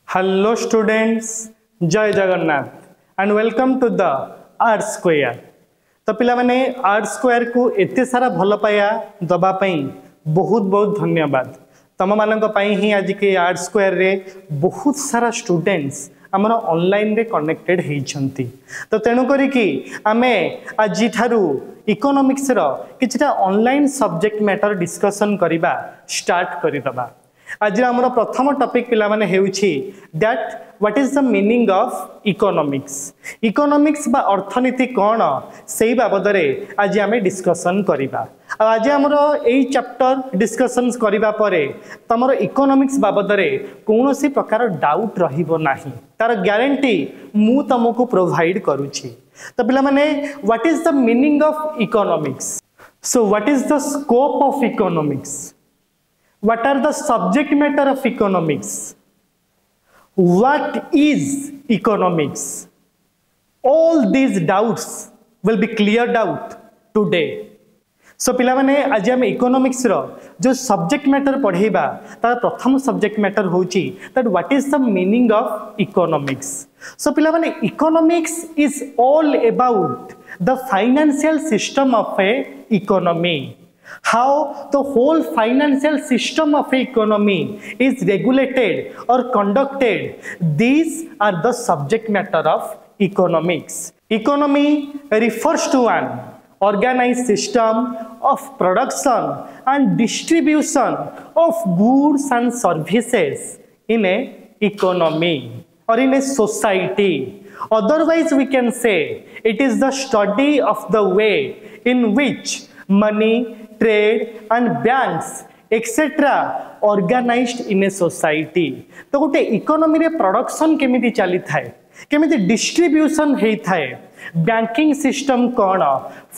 Hello students, जय Jagannath and welcome to the art square. तो पिला माने आर्ट स्क्वायर को एते सारा भल पाया दबा पई बहुत बहुत धन्यवाद। तम मानक पई ही आज के आर्ट स्क्वायर रे बहुत सारा स्टूडेंट्स आमर ऑनलाइन रे कनेक्टेड हेइछंती। तो तेणु करी कि आमे आज ठारू इकोनॉमिक्स रो किछटा ऑनलाइन सब्जेक्ट मैटर डिस्कशन करिबा स्टार्ट करि दबा। आज आमर प्रथम टॉपिक पिला माने हेउछि that what is the meaning of economics. Economics बा अर्थनीति कोन सेही बाबद रे आज आमे डिस्कशन करिबा। आज आमर एई चैप्टर डिस्कशन करिबा परे तमरो इकोनॉमिक्स बाबद रे कोनोसी प्रकार डाउट रहिबो नाही, तार ग्यारंटी मु तमको प्रोवाइड करूछि। तो पिला माने what is the meaning of economics. So what is the scope of economics, what are the subject matter of economics, what is economics, all these doubts will be cleared out today. So पिला माने आज हम economics रो जो subject matter पढ़ेबा तार प्रथम subject matter होची that what is the meaning of economics. So पिला माने economics is all about the financial system of a economy, how the whole financial system of economy is regulated or conducted. These are the subject matter of economics. Economy refers to an organized system of production and distribution of goods and services in a economy or in a society. Otherwise we can say it is the study of the way in which money, trade and banks etc organized in a society. तो गोटे economy रे production केमिति चली थाए, केमिति distribution हेई थाए, banking system कोन,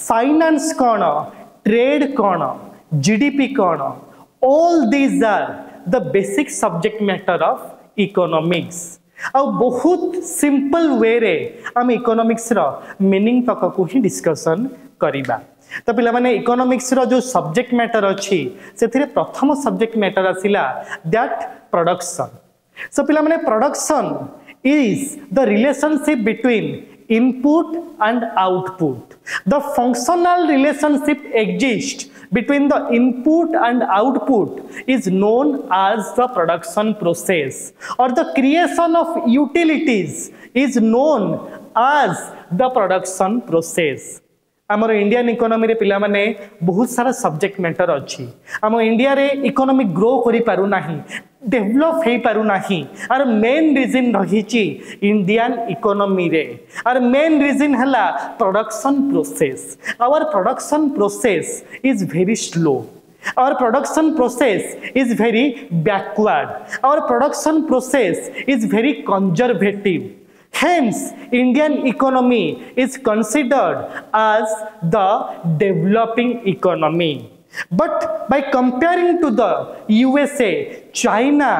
फाइनेंस कोन, ट्रेड कोन, जीडीपी कोन, all these are the basic subject matter of economics. आ बहुत सिंपल वे रे हम इकोनॉमिक्स रो मीनिंग तक को ही डिस्कशन करिबा। तो पिला माने इकोनॉमिक्स रो जो सब्जेक्ट मैटर अछि सेथिरे प्रथम सब्जेक्ट मैटर आसिला दैट प्रोडक्शन। सो पिला माने production is the relationship between input and output. The functional relationship exist between the input and output is known as the production process, or the creation of utilities is known as the production process. आमर Indian economy रे पिला माने बहुत सारा subject matter अछि। आम India रे economy grow करि पारु नाही, डेवलप हे पारु नाही। आर मेन रीजन रहिछि इंडियन इकोनॉमी रे। आर मेन रीजन हला production process. Our production process is very slow, our production process is very backward, our production process is very conservative. Hence Indian economy is considered as the developing economy. But by comparing to the USA, China,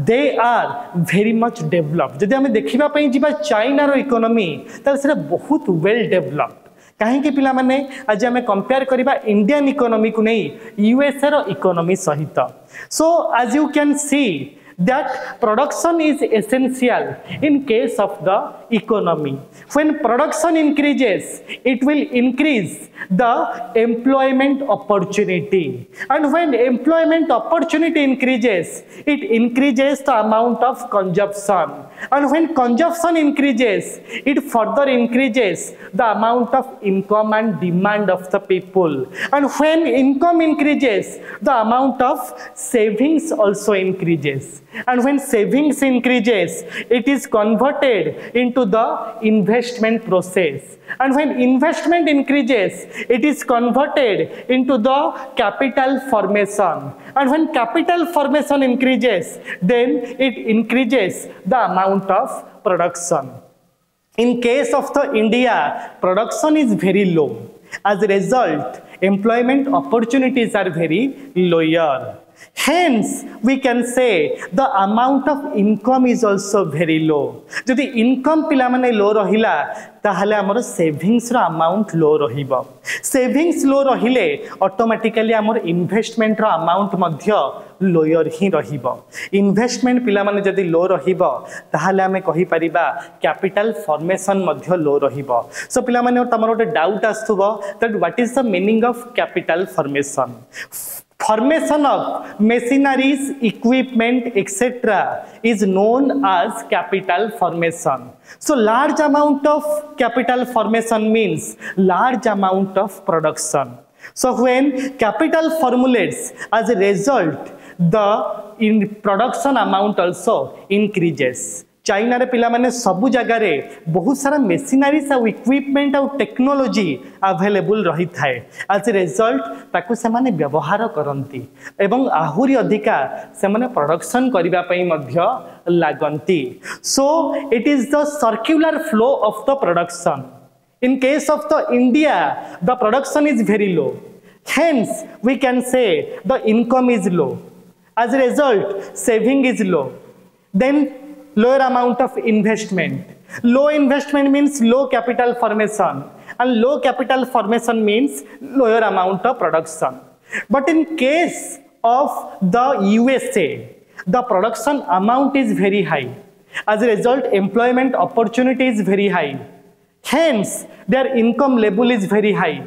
they are very much developed. जदि हमें देखिबा पई जिबा China रो economy त सेटा बहुत well developed. कहीं कि पिला माने आज हमें कंपेयर करिबा इंडियन इकोनॉमी को नहीं यूएसए रो इकोनॉमी सहित। सो as you can see that production is essential in case of the economy. When production increases, it will increase the employment opportunity, and when employment opportunity increases, it increases the amount of consumption, and when consumption increases, it further increases the amount of income and demand of the people, and when income increases, the amount of savings also increases. And when savings increases, it is converted into the investment process, and when investment increases, it is converted into the capital formation, and when capital formation increases, then it increases the amount of production. In case of the India, production is very low. As a result, employment opportunities are very lower. Hence we can say the amount of income is also very low. जदि income पिला माने लो रहिला ताहले हमर savings रो amount लो रहिबो। Savings लो रहिले automatically हमर investment रो amount मध्य lower ही रहिबो इन्वेस्टमेंट पिला माने जदी लो रहिबो ताहाले आमे कहि परिबा कैपिटल फॉर्मेशन मध्य लो रहिबो सो पिला माने तमरो गोटे डाउट आस्तुबो that what is the meaning of capital formation formation of machineries equipment etc is known as capital formation so large amount of capital formation means large amount of production so when capital formulates as a result the in production amount also increases China रे पिला माने सबु जगह रे बहुत सारा मेशिनरीज और equipment और टेक्नोलॉजी अवेलेबल रही थाए एज ए रिजल्ट ताकू से माने व्यवहार करंती एवं आहुरी अधिका से माने प्रोडक्शन करिबा पई मध्य लागंती so it is the circular flow of the production in case of the India the production is very low hence we can say the income is low as a result saving is low then lower amount of investment low investment means low capital formation and low capital formation means lower amount of production but in case of the USA the production amount is very high as a result employment opportunity is very high hence their income level is very high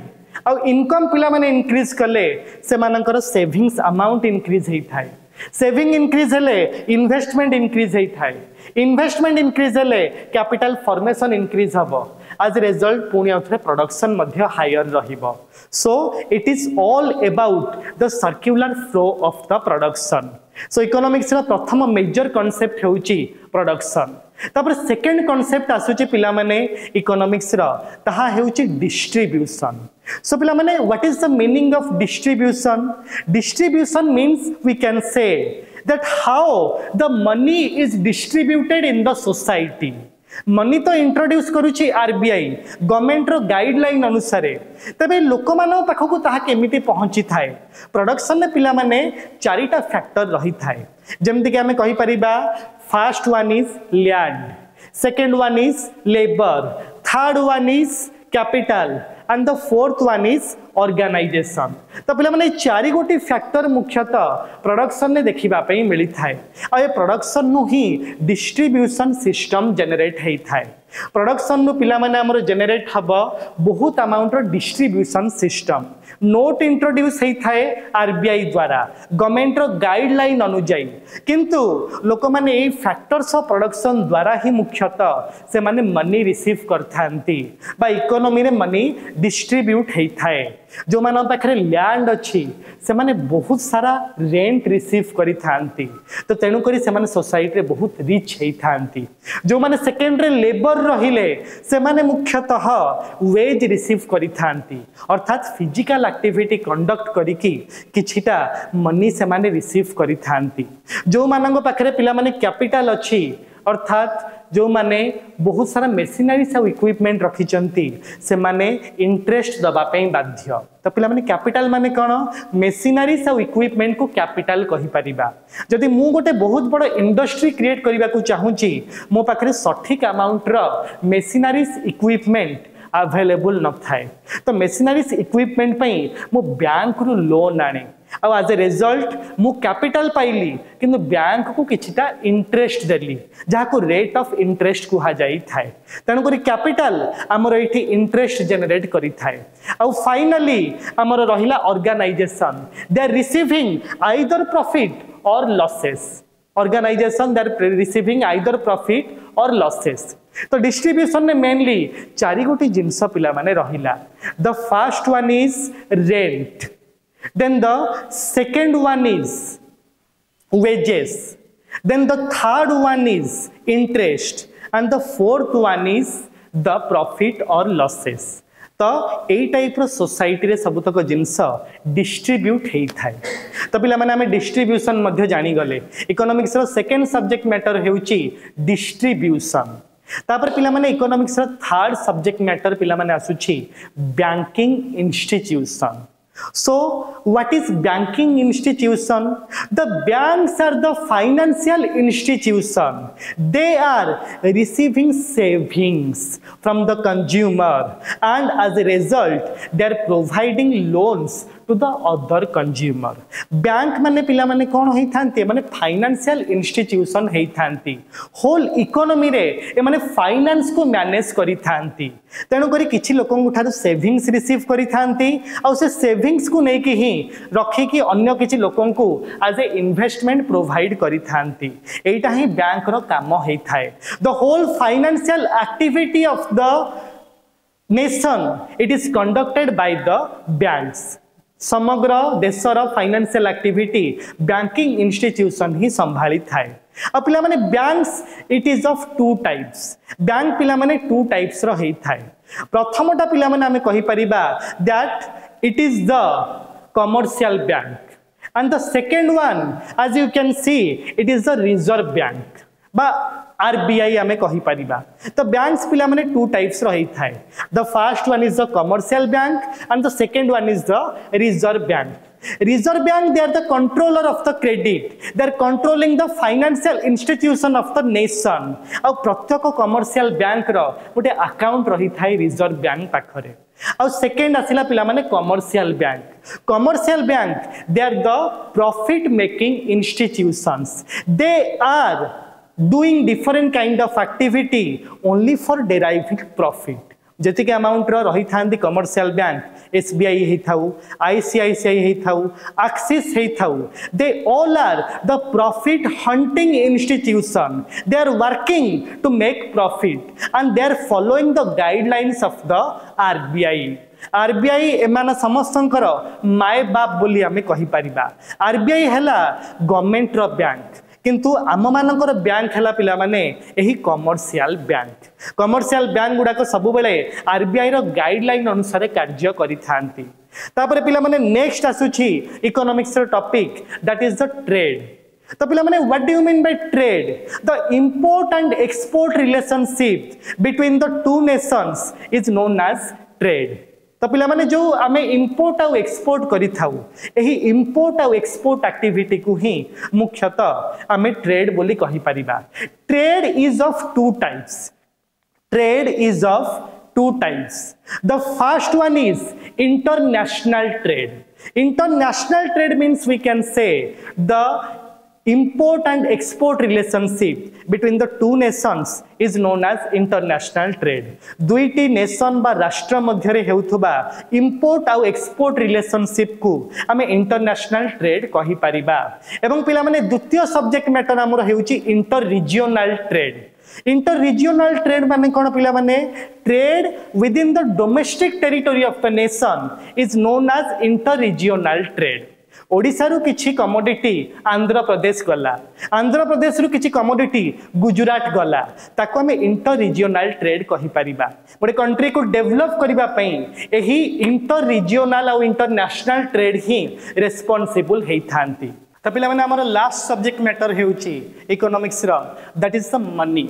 और income पिला माने increase कले से मानकर savings amount increase हेई थाए saving increase हेले investment increase हेई थाए investment increase हेले कैपिटल फॉर्मेशन इंक्रीज हबो एज ए रिजल्ट पुणी आउथरे प्रोडक्शन मध्य हायर रहिबो सो it is all about the circular flow of the production so economics रा प्रथम मेजर कांसेप्ट हेउची प्रोडक्शन तापर सेकंड कांसेप्ट आसुची पिला माने इकोनॉमिक्स रा ताहा हेउची डिस्ट्रीब्यूशन so पिला माने what is the meaning of distribution distribution means we can say that how the money is distributed in the society money तो इंट्रोड्यूस करूची आरबीआई गवर्नमेंट रो गाइडलाइन अनुसार तबे लोक मान पाखक ताहा केमिति पहुंची थाए प्रोडक्शन ने पिला माने चारिटा फैक्टर रही थाए जेमति कि हमें कहि परिबा first one is land second one is labour third one is capital and the fourth one is organization तो पिला माने चारि गोटी फैक्टर मुख्यतः प्रोडक्शन ने देखिबा पई मिली थाए आ ए प्रोडक्शन नु ही डिस्ट्रीब्यूशन सिस्टम जनरेट हेई थाए प्रोडक्शन नु पिला माने हमर जनरेट हबो बहुत अमाउंट रो डिस्ट्रीब्यूशन सिस्टम नोट इंट्रोड्यूस हेई थाए आरबीआई द्वारा गवर्नमेंट रो गाइडलाइन अनुसार किंतु लोक माने ए फैक्टर्स ऑफ प्रोडक्शन द्वारा ही मुख्यतः से माने मनी रिसीव करथांती बा इकोनॉमी रे मनी डिस्ट्रीब्यूट हेई थाए जो मान पाखे लैंड अच्छी से माने बहुत सारा रेंट रिसीव करी थांती तो तेणु करी से माने सोसाइटी रे बहुत रिच हेई थांती जो माने सेकेंडरी लेबर रहिले से माने मुख्यतः वेज रिसीव करी थांती अर्थात फिजिकल एक्टिविटी कंडक्ट करी की किछिटा मनी से माने रिसीव करी थांती जो मानंग पाखे पिला माने कैपिटल अच्छी अर्थात जो माने बहुत सारा मेशिनरीज और इक्विपमेंट रखिचंती से माने इंटरेस्ट दबा पे बाध्य तो पिला माने कैपिटल माने कोन मेशिनरीज और इक्विपमेंट को कैपिटल कहि परिबा जदि मु गोटे बहुत बड़ इंडस्ट्री क्रिएट करबा को चाहूची मो पाखरे सठिक अमाउंट रो मेशिनरीज इक्विपमेंट अवेलेबल न थाए तो मेशिनरीज इक्विपमेंट पई मो बैंक रु लोन आने और एज ए रिजल्ट मु कैपिटल पाइली किंतु बैंक को किछिटा इंटरेस्ट देली जहा को रेट ऑफ इंटरेस्ट कुहा जाई थाए तेणु करी कैपिटल हमर एठी इंटरेस्ट जनरेट करी थाए और फाइनली हमर रहिला organisation they are receiving either profit or losses organisation they are receiving either profit or losses तो डिस्ट्रीब्यूशन ने मेनली चारि गोटी जिंस पिला माने रहिला the first one is rent then the second one is wages then the third one is interest and the fourth one is the profit or losses तो एई type रो society रे सबतक जिंस डिस्ट्रीब्यूट हेई थाए तो पिला माने हमें डिस्ट्रीब्यूशन मध्य जानि गले इकोनॉमिक्स रो सेकंड सब्जेक्ट मैटर हेउची डिस्ट्रीब्यूशन तापर पिला माने इकोनॉमिक्स रो थर्ड सब्जेक्ट मैटर पिला माने आसुची banking institution So what is banking institution? The banks are the financial institution. They are receiving savings from the consumer and as a result they are providing loans to the other consumer bank माने पिला माने कोन होई थांती माने financial institution हेई थांती whole economy रे ए माने फाइनेंस को मैनेज करी थांती तेणु करी किछि लोकन ठार सेविंग्स रिसीव करी थांती आ से सेविंग्स को नै कि ही रखी कि अन्य किछि लोकन को एज ए इन्वेस्टमेंट प्रोवाइड करी थांती एटा ही बैंक रो काम हेई थाए the whole financial activity of the nation it is conducted by the banks समग्र देशर फाइनेंशियल एक्टिविटी बैंकिंग इंस्टीट्यूशन ही संभाली थाए अब पिला माने banks it is of two types bank पिला माने टू टाइप्स रो हेई थाए प्रथमटा पिला माने हमें कहि परिबा that it is the commercial bank and the second one as you can see it is the reserve bank बा RBI आमे कहि परिबा तो बैंक्स पिला माने टू टाइप्स रही थाए the first one is the commercial bank and the second one is the reserve bank they are the controller of the credit they are controlling the financial institution of the nation आ प्रत्येक commercial bank रो गोटे account रही थाए reserve bank पाखरे आ second आसिला पिला माने commercial bank they are the profit making institutions they are doing different kind of activity only for deriving profit जति के amount रही थांती कमर्शियल बैंक SBI हे थाउ ICICI हे थाउ एक्सिस हे थाउ they all are the profit hunting institution they are working to make profit and they are following the guidelines of the RBI एमाना समस्तंकर माय बाप बोली हमें कहि परिबा RBI हैला गवर्नमेंट रो बैंक किंतु आम मानकर बैंक हैला पिला माने एही कमर्शियल बैंक गुडा को सब बेले RBI रो गाइडलाइन अनुसार कार्य करि थांती तापर पिला माने नेक्स्ट आसुची इकोनॉमिक्स रो topic that is the trade तो पिला माने what do you mean by trade the import and export relationship between the two nations is known as trade तो पिला माने जो आमे इंपोर्ट और एक्सपोर्ट करि थाउ एही इंपोर्ट और एक्सपोर्ट एक्टिविटी को ही मुख्यतः आमे ट्रेड बोली कहि परिबा trade is of two types the first one is international trade means we can say the import and export relationship between the two nations is known as international trade दुईटी nation बा राष्ट्र मध्य रे हेउथबा import or export relationship को आमे international trade कहि परिबा एवं पिला माने द्वितीय सब्जेक्ट मैटर हमर हेउची इंटर रीजनल ट्रेड माने कोन पिला माने trade within the domestic territory of the nation is known as inter regional trade Odisha रु किछि कमोडिटी आंध्र प्रदेश गला आंध्र प्रदेश रु किछि कमोडिटी गुजरात गला ताको हमें इंटर रीजनल ट्रेड कहि परिबा गोटे कंट्री को डेवलप करिबा पई एही inter regional or international trade ही रिस्पांसिबल हेई थांती त पिला माने हमर लास्ट सब्जेक्ट मैटर हेउची इकोनॉमिक्स रो दैट इज द मनी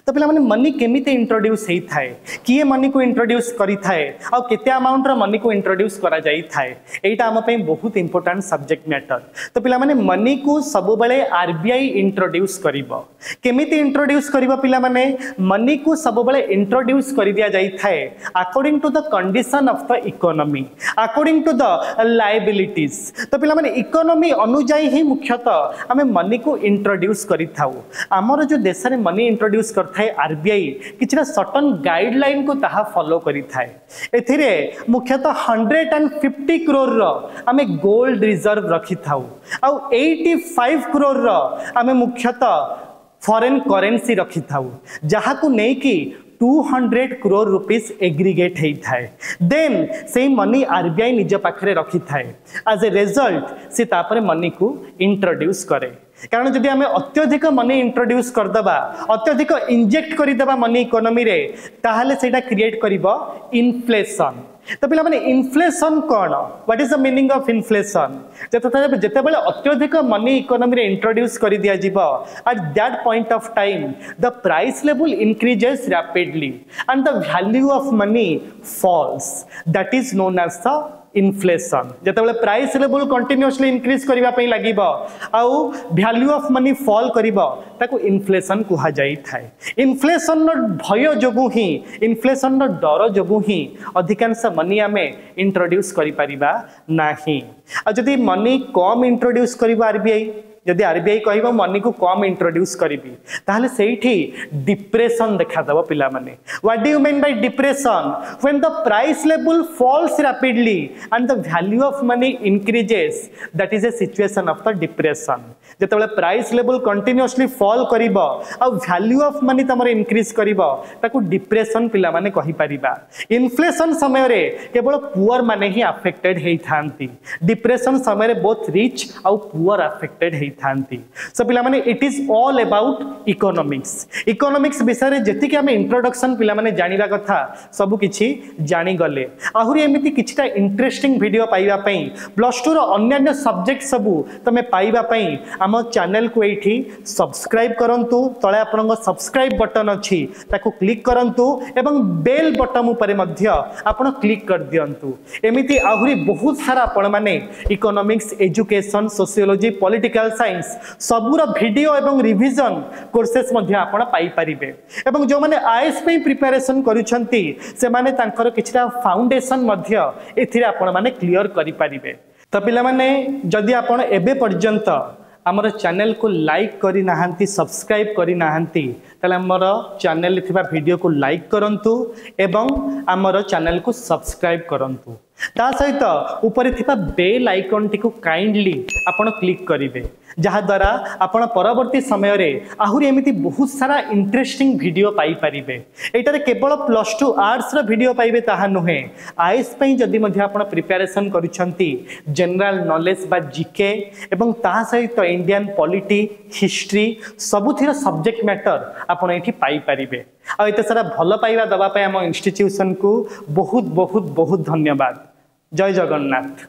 तो पिला माने मनी केमिते इंट्रोड्यूस हेई थाए किए मनी को इंट्रोड्यूस करी थाए आ केते अमाउंट रो मनी को इंट्रोड्यूस करा जाई थाए एटा हम पई बहुत इंपोर्टेंट सब्जेक्ट मैटर तो पिला माने मनी को सब बेले RBI इंट्रोड्यूस करिवो केमिते इंट्रोड्यूस करिवो पिला माने मनी को सब बेले इंट्रोड्यूस करि दिया जाई थाए according to the condition of the economy according to the liabilities तो पिला माने इकोनॉमी अनुଯାयी ही मुख्यतः हमें मनी को इंट्रोड्यूस करि थाउ हमर जो देश रे मनी इंट्रोड्यूस RBI किछरा सर्टन गाइडलाइन को ताहा फॉलो करि थाए एथिरे मुख्यतः 150 करोड़ रो आमे गोल्ड रिजर्व रखि थाउ आ 85 करोड़ रो आमे मुख्यतः फॉरेन करेंसी रखि थाउ जहा को नै कि 200 करोड़ रुपीस एग्रीगेट हेई थाए देन से मनी RBI निज पाखरे रखि थाए एज ए रिजल्ट से तापरे मनी को इंट्रोड्यूस करे कारण जदि आमे अत्यधिक मनी इंट्रोड्यूस कर दबा अत्यधिक इंजेक्ट करि दबा मनी इकोनॉमी रे ताहाले सेटा क्रिएट करिवो इन्फ्लेशन तो पिला माने inflation cone what is the meaning of inflation जते बेले अत्यधिक मनी इकोनॉमी रे इंट्रोड्यूस करि दिया जिवो at that point of time the price level increases rapidly and the value of money falls that is known as the inflation जेतेबेले price level continuously increase करबा पई लागिबो आउ वैल्यू ऑफ मनी फॉल करिबो ताको inflation कुहा जाई थाए। Inflation no भय जोगु ही इन्फ्लेशन नो डर जोगु ही अधिकांश मनी आमे इंट्रोड्यूस करि परिबा नाही। आ जदी मनी कम इंट्रोड्यूस करिबो आरबीआई जदि आरबीआई कहबो मनी को कम इंट्रोड्यूस करिबी ताहले सेठी डिप्रेशन देखा दबो पिला माने। What do you mean by depression? When the price level falls rapidly and the value of money increases that is a situation of the depression. जेतेबेले प्राइस लेवल कंटिन्यूअसली फॉल करिबो आ value of money तमर increase करिबो ताको depression पिला माने कहि परिबा। Inflation समय रे केवल पुअर माने ही अफेक्टेड हेई थांती। डिप्रेशन समय रे बोथ रिच आ पुअर अफेक्टेड हेई थांती। सो पिला माने it is all about economics. Economics विषय रे जेति कि हम इंट्रोडक्शन पिला माने जानिबा कथा सब किछि जानि गले। आहुरी एमिति किछटा इंटरेस्टिंग वीडियो पाइबा पई प्लस 2 रो अन्य सब्जेक्ट सब तमे पाइबा पई हम चैनल को एठी सब्सक्राइब करंतु। तळे आपनक सब्सक्राइब बटन अछि ताको क्लिक करंतु एवं बेल बटन ऊपर मध्य आपण क्लिक कर दियंतु। एमिति आहुरी बहुत सारा आपण माने economics education sociology political science सबुरा वीडियो एवं रिवीजन कोर्सेस मध्य आपण पाई परिबे। एवं जो माने आईएएस पे प्रिपरेशन करूछंती से माने तांकर किछटा फाउंडेशन मध्य एथिरे आपण माने क्लियर करि परिबे। त पिला माने जदि आपण एबे पर्यंत आमर चैनल को लाइक करी नाहंती सब्सक्राइब करी नाहंती ताले आमर चैनल थिबा वीडियो को लाइक करंतु एवं आमर चैनल को सब्सक्राइब करंतु। ता सहित ऊपर थिबा बेल आइकन टी को काइंडली आपण क्लिक करिवे जहा द्वारा आपण परवर्ती समय रे आहुरी एमिति बहुत सारा इंटरेस्टिंग वीडियो पाई परिबे। एटारे केवल +2 आर्ट्स रो वीडियो पाइबे ताहा नुहे आईएएस पई जदि मध्ये आपण प्रिपरेशन करूछंती जनरल नॉलेज बा जीके एवं ता सहित इंडियन पॉलिटी हिस्ट्री सबुथिर सब्जेक्ट मैटर आपण एठी पाई परिबे। आ एते सारा भल पाइबा दबा पय हम इंस्टीट्यूशन को बहुत बहुत बहुत धन्यवाद। जय जगन्नाथ।